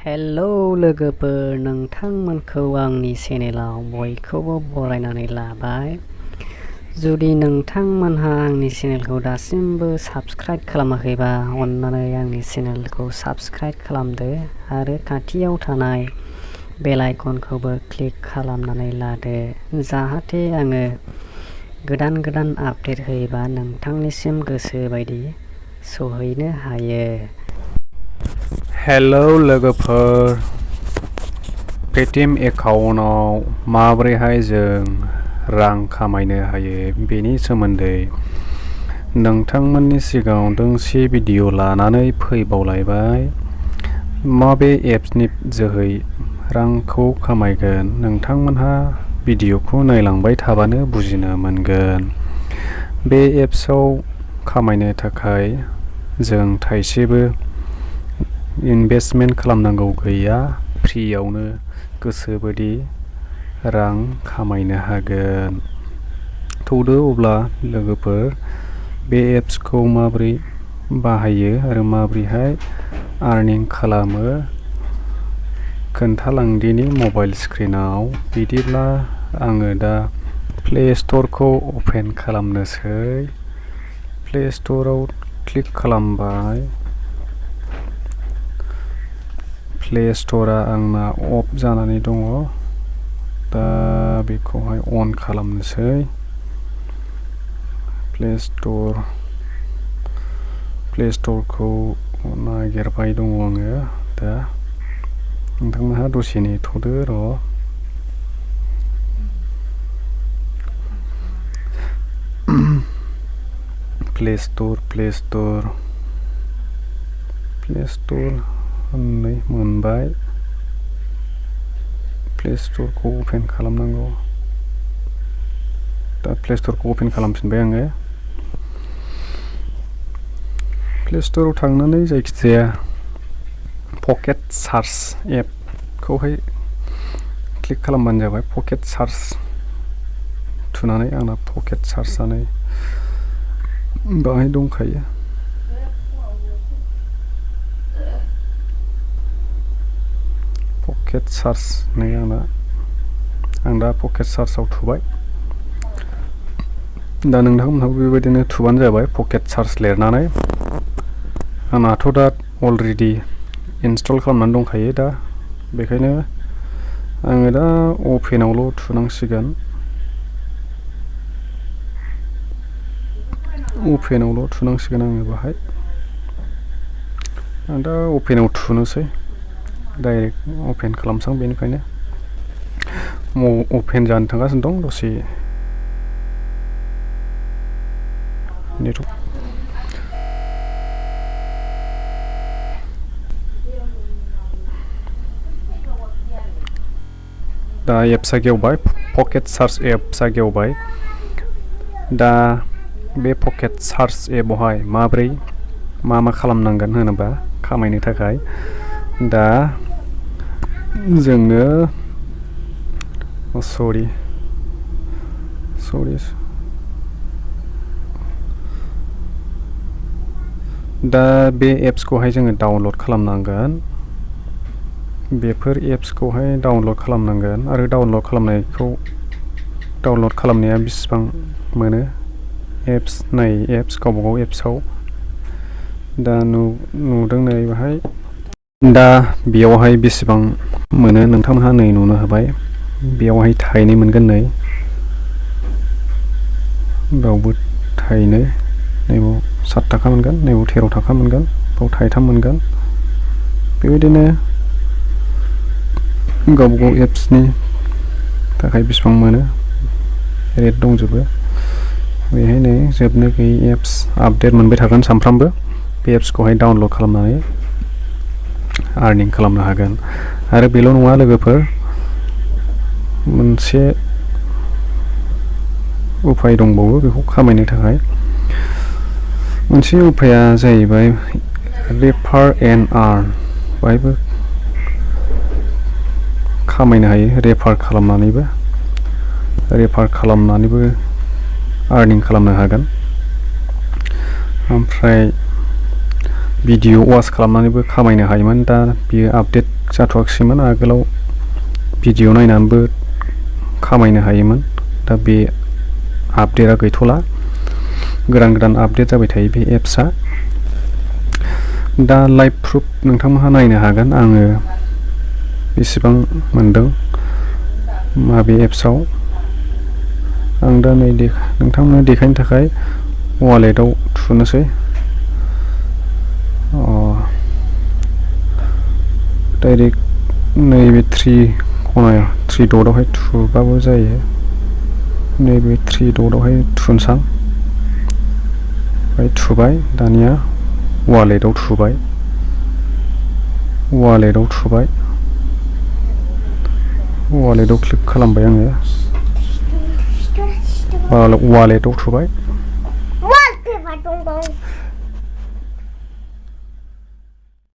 Hello लोगोफोर, नोंथांमोनखौ आंनि चेनेलाव बयखौबो बरायनानै लाबाय। जुदि नोंथांमोनहा आंनि चेनेलखौ दासिमबो साबस्क्राइब खालामाखैबा अन्नानै आंनि चेनेलखौ साबस्क्राइब खालामदो आरो खाथियाव थानाय बेल आइकनखौबो क्लिक खालामनानै लादो, जाहाथे आङो गोदान आपडेट होयोबा नोंथांनिसिम गोसो बायदि सहैनो हायो। हेलौ लोगोफोर, पेटिएम एकाउन्टआव माबोरैहाय जों रां खामायनो हायो बेनि सोमोन्दै नोंथांमोननि सिगाङाव दोंसे भिडिअ लानानै फैबावलायबाय। माबे एप्सनि जोहै रांखौ खामायगोन नोंथांमोनहा भिडिअखौ नायलांबाय थाबानो बुजिनो मोनगोन। बे एप्सआव खामायनो थाखाय जों थाइसेबो इनभेस्टमेन्ट खालामनांगौ गैया, फ्रियावनो गोसोबायदि रां खामायनो हागोन। थौदो अब्ला लोगोफोर, बे एप्सखौ माबोरै बाहायो आरो माबोरैहाय आर्निं खालामो खोन्थालांदिनि मबाइल स्क्रिनाव। बिदिब्ला आङो दा प्ले स्ट'रखौ अपेन खालामनोसै। प्ले स्ट'राव क्लिक खालामबाय। प्ले स्ट'रा आंना अफ जानानै दङ, दा बेखौहाय अन खालामनोसै। प्ले स्ट'रखौ नागिरबाय दङ आङो दा। नोंथांमोनहा दसे नेथ'दो र'। प्ले स्ट'र नै मोनबाय। प्ले स्ट'रखौ अपेन खालामनांगौ। दा प्ले स्ट'रखौ अपेन खालामफिनबाय आङो। प्ले स्ट'राव थांनानै जायखिजाया पकेट सार्च एपखौहाय क्लिक खालामबानो जाबाय। पकेट सार्च थुनानै आंना पकेट सार्चआनो बाहाय दंखायो। पकेट सार्च नै आं दा पकेट सार्चआव थुबाय। दा नोंथांमोनहाबो बेबायदिनो थुबानो जाबाय पकेट सार्च लिरनानै। आंनाथ' दा अलरेडि इनस्टल खालामनानै दंखायो दा, बेखायनो आङो दा अपेनावल' थुनांसिगोन। आङो बाहाय। आं दा अपेनाव थुनोसै, डाइरेक्ट अपेन खालामसां। बेनिखायनो अपेन जानो थांगासिनो दं, दसे दा एप्सआ गेवबाय, पकेट सार्च एप्सआ गेवबाय। दा बे पकेट सार्च एपआवहाय माबोरै मा खालामनांगोन होनोबा खामायनो थाखाय, दा जोंनो दा बे एप्सखौहाय जोङो डाउनलड खालामनांगोन। बेफोर एप्सखौहाय डाउनलड खालामनांगोन आरो डाउनलड खालामनाया बेसेबां मोनो एप्स गावबागाव एप्सआव दा नुदों नै बेहाय। दा बेयावहाय बेसेबां मोनो नोंथांमोनहा नै नुनो हाबाय। बेयावहाय थाइनै मोनगोन नै, बेयावबो थाइनै, नैबाव 7 थाखा मोनगोन, नैबाव 13 थाखा मोनगोन, बाव थाइथाम मोनगोन। बेबायदिनो गावबागाव एप्सनि थाखाय बेसेबां मोनो रेट दंजोबो। बेहाय नै जोबनो गैयै एप्स आपडेट मोनबाय थागोन सानफ्रामबो। बे एप्सखौहाय डाउनलड खालामनानै आर्निं खालामनो हागोन। आरो बेल' नङा लोगोफोर, मोनसे उपाय दंबावो बेखौ खामायनो थाखाय। मोनसे उपाया जाहैबाय रेफार एन्ड आर्न। बाहायबो खामायनो हायो, रेफार खालामनानैबो आर्निं खालामनो हागोन। ओमफ्राय भिडिअ वाच खालामनानैबो खामायनो हायोमोन दा बियो आपडेट जाथ'वाखैमोन आगोलाव भिडिअ नायनानैबो खामायनो हायोमोन दा बे आपडेटआ गैथ'ला गोदान आपडेट जाबाय थायो बे एप्सआ दा लाइभ प्रुफ नोंथांमोनहा नायनो हागोन आङो बेसेबां मोनदों माबे एप्सआव आं दा नै नोंथांमोननो देखायनो थाखाय वालेटआव थुनोसै डाइरेक्ट नैबे 3 डटआवहाय थुबाबो जायो नैबे 3 डटआवहाय थुनसां ओमफ्राय थुबाय दानिया वालेटआव थुबाय वालेटआव क्लिक खालामबाय आङो वालेटआव थुबाय